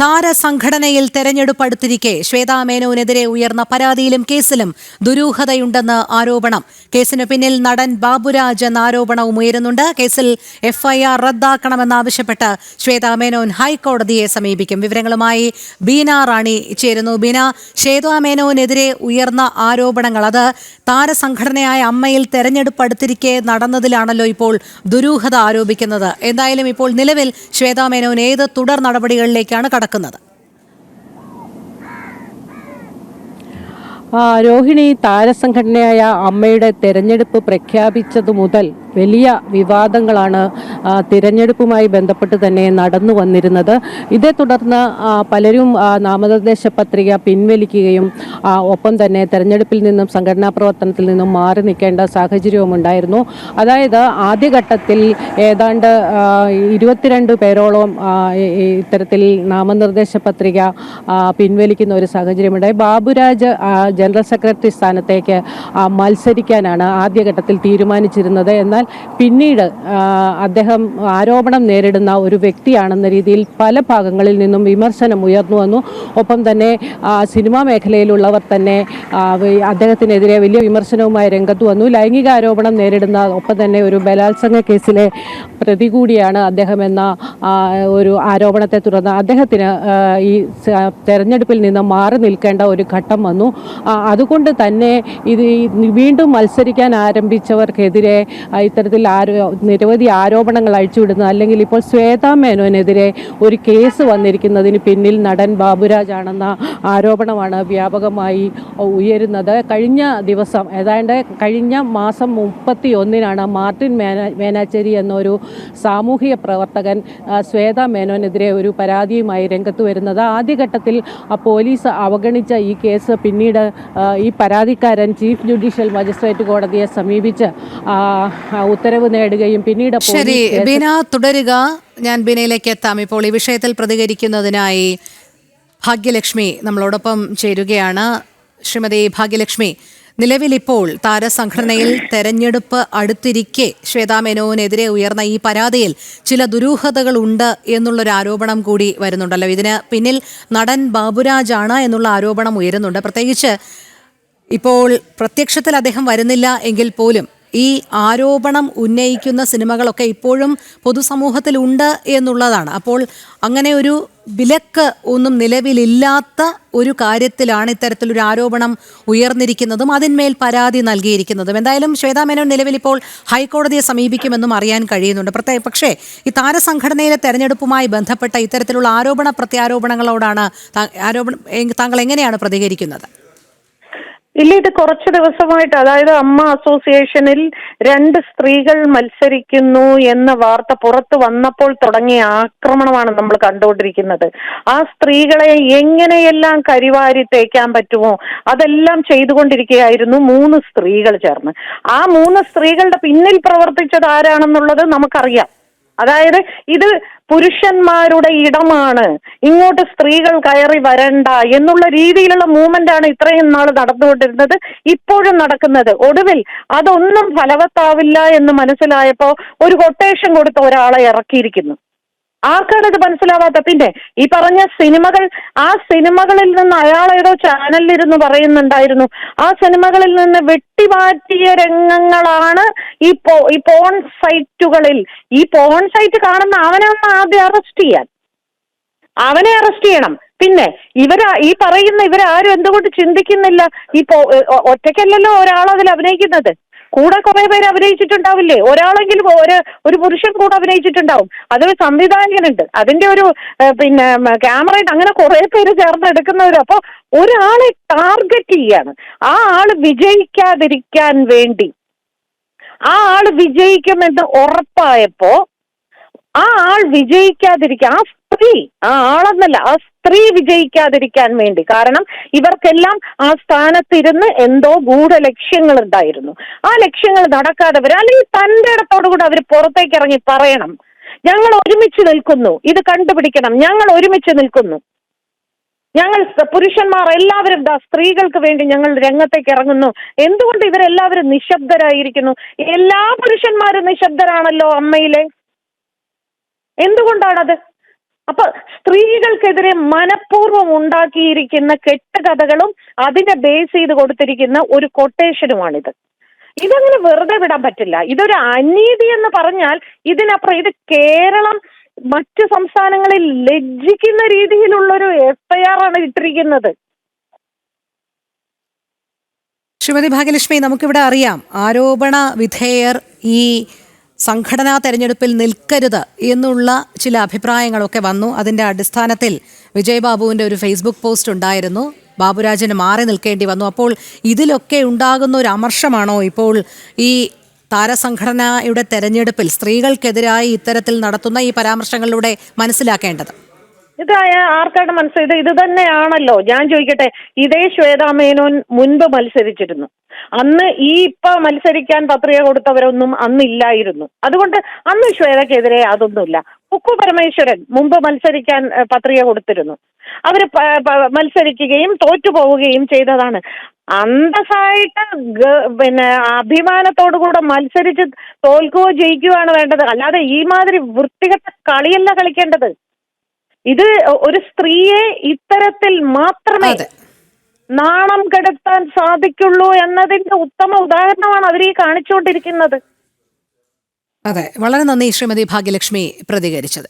താരസംഘടനയിൽ തെരഞ്ഞെടുപ്പ് അടുത്തിരിക്കെ ശ്വേതാ മേനോനെതിരെ ഉയർന്ന പരാതിയിലും കേസിലും ദുരൂഹതയുണ്ടെന്ന് ആരോപണം. കേസിന് പിന്നിൽ നടൻ ബാബുരാജ് എന്ന ആരോപണവും ഉയരുന്നുണ്ട്. കേസിൽ എഫ്ഐആർ റദ്ദാക്കണമെന്നാവശ്യപ്പെട്ട് ശ്വേതാ മേനോൻ ഹൈക്കോടതിയെ സമീപിക്കും. വിവരങ്ങളുമായി ബീന റാണി ചേരുന്നു. ബീന, ശ്വേതാ മേനോനെതിരെ ഉയർന്ന ആരോപണങ്ങൾ അത് താരസംഘടനയായ അമ്മയിൽ തെരഞ്ഞെടുപ്പ് അടുത്തിരിക്കെ നടന്നതിലാണല്ലോ ഇപ്പോൾ ദുരൂഹത ആരോപിക്കുന്നത്. എന്തായാലും ഇപ്പോൾ നിലവിൽ ശ്വേതാ മേനോൻ ഏത് തുടർ നടപടികളിലേക്കാണ് കടക്കുന്നത്? രോഹിണി, താരസംഘടനയായ അമ്മയുടെ തെരഞ്ഞെടുപ്പ് പ്രഖ്യാപിച്ചതു മുതൽ വലിയ വിവാദങ്ങളാണ് തിരഞ്ഞെടുപ്പുമായി ബന്ധപ്പെട്ട് തന്നെ നടന്നു വന്നിരുന്നത്. ഇതേ തുടർന്ന് പലരും നാമനിർദ്ദേശ പത്രിക പിൻവലിക്കുകയും ഒപ്പം തന്നെ തെരഞ്ഞെടുപ്പിൽ നിന്നും സംഘടനാ പ്രവർത്തനത്തിൽ നിന്നും മാറി നിൽക്കേണ്ട സാഹചര്യവും ഉണ്ടായിരുന്നു. അതായത് ആദ്യഘട്ടത്തിൽ ഏതാണ്ട് 22 പേരോളം ഇത്തരത്തിൽ നാമനിർദ്ദേശ പത്രിക പിൻവലിക്കുന്ന ഒരു സാഹചര്യമുണ്ടായി. ബാബുരാജ് ജനറൽ സെക്രട്ടറി സ്ഥാനത്തേക്ക് മത്സരിക്കാനാണ് ആദ്യഘട്ടത്തിൽ തീരുമാനിച്ചിരുന്നത്. എന്നാൽ പിന്നീട് അദ്ദേഹം ആരോപണം നേരിടുന്ന ഒരു വ്യക്തിയാണെന്ന രീതിയിൽ പല ഭാഗങ്ങളിൽ നിന്നും വിമർശനം ഉയർന്നു വന്നു. ഒപ്പം തന്നെ സിനിമാ മേഖലയിലുള്ളവർ തന്നെ അദ്ദേഹത്തിനെതിരെ വലിയ വിമർശനവുമായി രംഗത്ത് വന്നു. ലൈംഗിക ആരോപണം നേരിടുന്ന ഒപ്പം തന്നെ ഒരു ബലാത്സംഗ കേസിലെ പ്രതി കൂടിയാണ് അദ്ദേഹം എന്ന ഒരു ആരോപണത്തെ തുടർന്ന് അദ്ദേഹത്തിന് ഈ തെരഞ്ഞെടുപ്പിൽ നിന്ന് മാറി നിൽക്കേണ്ട ഒരു ഘട്ടം വന്നു. അതുകൊണ്ട് തന്നെ ഇത് വീണ്ടും മത്സരിക്കാൻ ആരംഭിച്ചവർക്കെതിരെ ഇത്തരത്തിൽ നിരവധി ആരോപണങ്ങൾ അഴിച്ചുവിടുന്നു. അല്ലെങ്കിൽ ഇപ്പോൾ ശ്വേതാ മേനോനെതിരെ ഒരു കേസ് വന്നിരിക്കുന്നതിന് പിന്നിൽ നടൻ ബാബുരാജ് ആണെന്ന ആരോപണമാണ് വ്യാപകമായി ഉയരുന്നത്. കഴിഞ്ഞ ദിവസം ഏതാണ്ട് കഴിഞ്ഞ മാസം 31-നാണ് മാർട്ടിൻ മേനാച്ചേരി എന്നൊരു സാമൂഹിക പ്രവർത്തകൻ ശ്വേതാ മേനോനെതിരെ ഒരു പരാതിയുമായി രംഗത്ത് വരുന്നത്. ആദ്യഘട്ടത്തിൽ പോലീസ് അവഗണിച്ച ഈ കേസ് പിന്നീട് ഈ പരാതിക്കാരൻ ചീഫ് ജുഡീഷ്യൽ മജിസ്ട്രേറ്റ് കോടതിയെ സമീപിച്ച് ഉത്തരവ് നേടുകയും പിന്നീട് ബീന തുടരുക. ഞാൻ ബീനയിലേക്ക് എത്താം. ഇപ്പോൾ ഈ വിഷയത്തിൽ പ്രതികരിക്കുന്നതിനായി ഭാഗ്യലക്ഷ്മി നമ്മളോടൊപ്പം ചേരുകയാണ്. ശ്രീമതി ഭാഗ്യലക്ഷ്മി, നിലവിലിപ്പോൾ താരസംഘടനയിൽ തെരഞ്ഞെടുപ്പ് അടുത്തിരിക്കെ ശ്വേതാ മേനോനെതിരെ ഉയർന്ന ഈ പരാതിയിൽ ചില ദുരൂഹതകളുണ്ട് എന്നുള്ളൊരു ആരോപണം കൂടി വരുന്നുണ്ടല്ലോ. ഇതിന് പിന്നിൽ നടൻ ബാബുരാജാണ് എന്നുള്ള ആരോപണം ഉയരുന്നുണ്ട്. പ്രത്യേകിച്ച് ഇപ്പോൾ പ്രത്യക്ഷത്തിൽ അദ്ദേഹം വരുന്നില്ല എങ്കിൽ പോലും ഈ ആരോപണം ഉന്നയിക്കുന്ന സിനിമകളൊക്കെ ഇപ്പോഴും പൊതുസമൂഹത്തിലുണ്ട് എന്നുള്ളതാണ്. അപ്പോൾ അങ്ങനെ ഒരു വിലക്ക് ഒന്നും നിലവിലില്ലാത്ത ഒരു കാര്യത്തിലാണ് ഇത്തരത്തിലൊരു ആരോപണം ഉയർന്നിരിക്കുന്നതും അതിന്മേൽ പരാതി നൽകിയിരിക്കുന്നതും. എന്തായാലും ശ്വേതാ മേനോൻ നിലവിൽ ഇപ്പോൾ ഹൈക്കോടതിയെ സമീപിക്കുമെന്നും അറിയാൻ കഴിയുന്നുണ്ട്. പക്ഷേ ഈ താരസംഘടനയിലെ തെരഞ്ഞെടുപ്പുമായി ബന്ധപ്പെട്ട ഇത്തരത്തിലുള്ള ആരോപണ പ്രത്യാരോപണങ്ങളോടാണ് താങ്കൾ എങ്ങനെയാണ് പ്രതികരിക്കുന്നത്? ഇല്ല, ഇത് കുറച്ചു ദിവസമായിട്ട്, അതായത് അമ്മ അസോസിയേഷനിൽ 2 സ്ത്രീകൾ മത്സരിക്കുന്നു എന്ന വാർത്ത പുറത്തു വന്നപ്പോൾ തുടങ്ങിയ ആക്രമണമാണ് നമ്മൾ കണ്ടുകൊണ്ടിരിക്കുന്നത്. ആ സ്ത്രീകളെ എങ്ങനെയെല്ലാം കരിവാരി തേക്കാൻ പറ്റുമോ അതെല്ലാം ചെയ്തുകൊണ്ടിരിക്കുകയായിരുന്നു 3 സ്ത്രീകൾ ചേർന്ന്. ആ 3 സ്ത്രീകളുടെ പിന്നിൽ പ്രവർത്തിച്ചത് ആരാണെന്നുള്ളത് നമുക്കറിയാം. അതായത് ഇത് പുരുഷന്മാരുടെ ഇടമാണ്, ഇങ്ങോട്ട് സ്ത്രീകൾ കയറി വരണ്ട എന്നുള്ള രീതിയിലുള്ള മൂവ്മെന്റ് ആണ് ഇത്രയും നാൾ നടന്നുകൊണ്ടിരുന്നത്, ഇപ്പോഴും നടക്കുന്നത്. ഒടുവിൽ അതൊന്നും ഫലവത്താവില്ല എന്ന് മനസ്സിലായപ്പോ ഒരു കൊട്ടേഷൻ കൊടുത്ത് ഒരാളെ ഇറക്കിയിരിക്കുന്നു. ആർക്കാണ് ഇത് മനസ്സിലാവാത്ത? പിന്നെ ഈ പറഞ്ഞ സിനിമകൾ, ആ സിനിമകളിൽ നിന്ന് അയാൾ ഏതോ ചാനലിലിരുന്ന് പറയുന്നുണ്ടായിരുന്നു, ആ സിനിമകളിൽ നിന്ന് വെട്ടിമാറ്റിയ രംഗങ്ങളാണ് ഈ പോൺ സൈറ്റുകളിൽ. ഈ പോൺ സൈറ്റ് കാണുന്ന അവനെ ഒന്ന് ആദ്യം അവനെ അറസ്റ്റ് ചെയ്യണം. പിന്നെ ഈ പറയുന്ന ഇവരാരും എന്തുകൊണ്ട് ചിന്തിക്കുന്നില്ല? ഒറ്റയ്ക്കല്ലല്ലോ ഒരാൾ അതിൽ അഭിനയിക്കുന്നത്, കൂടെ കുറെ പേര് അഭിനയിച്ചിട്ടുണ്ടാവില്ലേ? ഒരാളെങ്കിലും ഒരു പുരുഷൻ കൂടെ അഭിനയിച്ചിട്ടുണ്ടാവും. അതൊരു സംവിധായകനുണ്ട്, അതിന്റെ ഒരു ക്യാമറയുണ്ട്, അങ്ങനെ കുറെ പേര് ചേർന്ന് എടുക്കുന്നവരും. അപ്പൊ ഒരാളെ ടാർഗറ്റ് ചെയ്യാണ്. ആ ആള് വിജയിക്കാതിരിക്കാൻ വേണ്ടി, ആ ആള് വിജയിക്കുമെന്ന് ഉറപ്പായപ്പോ ആ ആൾ വിജയിക്കാതിരിക്കാൻ, ആ ആളെന്നല്ല, ആ സ്ത്രീ വിജയിക്കാതിരിക്കാൻ വേണ്ടി, കാരണം ഇവർക്കെല്ലാം ആ സ്ഥാനത്തിരുന്ന് എന്തോ ഗൂഢലക്ഷ്യങ്ങൾ ഉണ്ടായിരുന്നു. ആ ലക്ഷ്യങ്ങൾ നടക്കാതെ വരും. അല്ലെങ്കിൽ തന്റെ ഇടത്തോടുകൂടി അവർ പുറത്തേക്ക് ഇറങ്ങി പറയണം, ഞങ്ങൾ ഒരുമിച്ച് നിൽക്കുന്നു, ഇത് കണ്ടുപിടിക്കണം, ഞങ്ങൾ ഒരുമിച്ച് നിൽക്കുന്നു, ഞങ്ങൾ പുരുഷന്മാർ എല്ലാവരും സ്ത്രീകൾക്ക് വേണ്ടി ഞങ്ങൾ രംഗത്തേക്ക് ഇറങ്ങുന്നു. എന്തുകൊണ്ട് ഇവരെല്ലാവരും നിശബ്ദരായിരിക്കുന്നു? എല്ലാ പുരുഷന്മാരും നിശബ്ദരാണല്ലോ അമ്മയിലെ. എന്തുകൊണ്ടാണത്? അപ്പൊ സ്ത്രീകൾക്കെതിരെ മനഃപൂർവ്വം ഉണ്ടാക്കിയിരിക്കുന്ന കെട്ടുകഥകളും അതിനെ ബേസ് ചെയ്ത് കൊടുത്തിരിക്കുന്ന ഒരു കൊട്ടേഷനുമാണിത്. ഇതങ്ങനെ വെറുതെ വിടാൻ പറ്റില്ല. ഇതൊരു അനീതി എന്ന് പറഞ്ഞാൽ ഇതിനപ്പുറം ഇത് കേരളം മറ്റു സംസ്ഥാനങ്ങളിൽ ലജ്ജിക്കുന്ന രീതിയിലുള്ളൊരു FIR ആണ് ഇട്ടിരിക്കുന്നത്. ശ്രീമതി ഭാഗ്യലക്ഷ്മി, നമുക്കിവിടെ അറിയാം ആരോപണ വിധേയർ ഈ സംഘടനാ തെരഞ്ഞെടുപ്പിൽ നിൽക്കരുത് എന്നുള്ള ചില അഭിപ്രായങ്ങളൊക്കെ വന്നു. അതിൻ്റെ അടിസ്ഥാനത്തിൽ വിജയബാബുവിൻ്റെ ഒരു ഫേസ്ബുക്ക് പോസ്റ്റ് ഉണ്ടായിരുന്നു. ബാബുരാജന് മാറി നിൽക്കേണ്ടി വന്നു. അപ്പോൾ ഇതിലൊക്കെ ഉണ്ടാകുന്ന ഒരു അമർഷമാണോ ഇപ്പോൾ ഈ താരസംഘടനയുടെ തെരഞ്ഞെടുപ്പിൽ സ്ത്രീകൾക്കെതിരായി ഇത്തരത്തിൽ നടത്തുന്ന ഈ പരാമർശങ്ങളിലൂടെ മനസ്സിലാക്കേണ്ടത്? ഇത് ആർക്കാണ് മനസ്സിലായത്? ഇത് തന്നെയാണല്ലോ. ഞാൻ ചോദിക്കട്ടെ, ഇതേ ശ്വേതാ മേനോൻ മുൻപ് മത്സരിച്ചിരുന്നു. അന്ന് ഈ ഇപ്പൊ മത്സരിക്കാൻ പത്രിക കൊടുത്തവരൊന്നും അന്നില്ലായിരുന്നു. അതുകൊണ്ട് അന്ന് ശ്വേതക്കെതിരെ അതൊന്നുമില്ല. കുക്കു പരമേശ്വരൻ മുമ്പ് മത്സരിക്കാൻ പത്രിക കൊടുത്തിരുന്നു. അവര് മത്സരിക്കുകയും തോറ്റുപോവുകയും ചെയ്തതാണ്. അന്തസ്സായിട്ട് പിന്നെ അഭിമാനത്തോടുകൂടെ മത്സരിച്ച് തോൽക്കുകയോ ജയിക്കുകയാണ് വേണ്ടത്. അല്ലാതെ ഈ മാതിരി വൃത്തികെട്ട കളിയല്ല കളിക്കേണ്ടത്. ഇത് ഒരു സ്ത്രീയെ ഇത്തരത്തിൽ മാത്രമേ നാണം കെടുത്താൻ സാധിക്കുള്ളൂ എന്നതിന്റെ ഉത്തമ ഉദാഹരണമാണ് അവർ ഈ കാണിച്ചുകൊണ്ടിരിക്കുന്നത്. അതെ, വളരെ നന്ദി ശ്രീമതി ഭാഗ്യലക്ഷ്മി പ്രതികരിച്ചത്.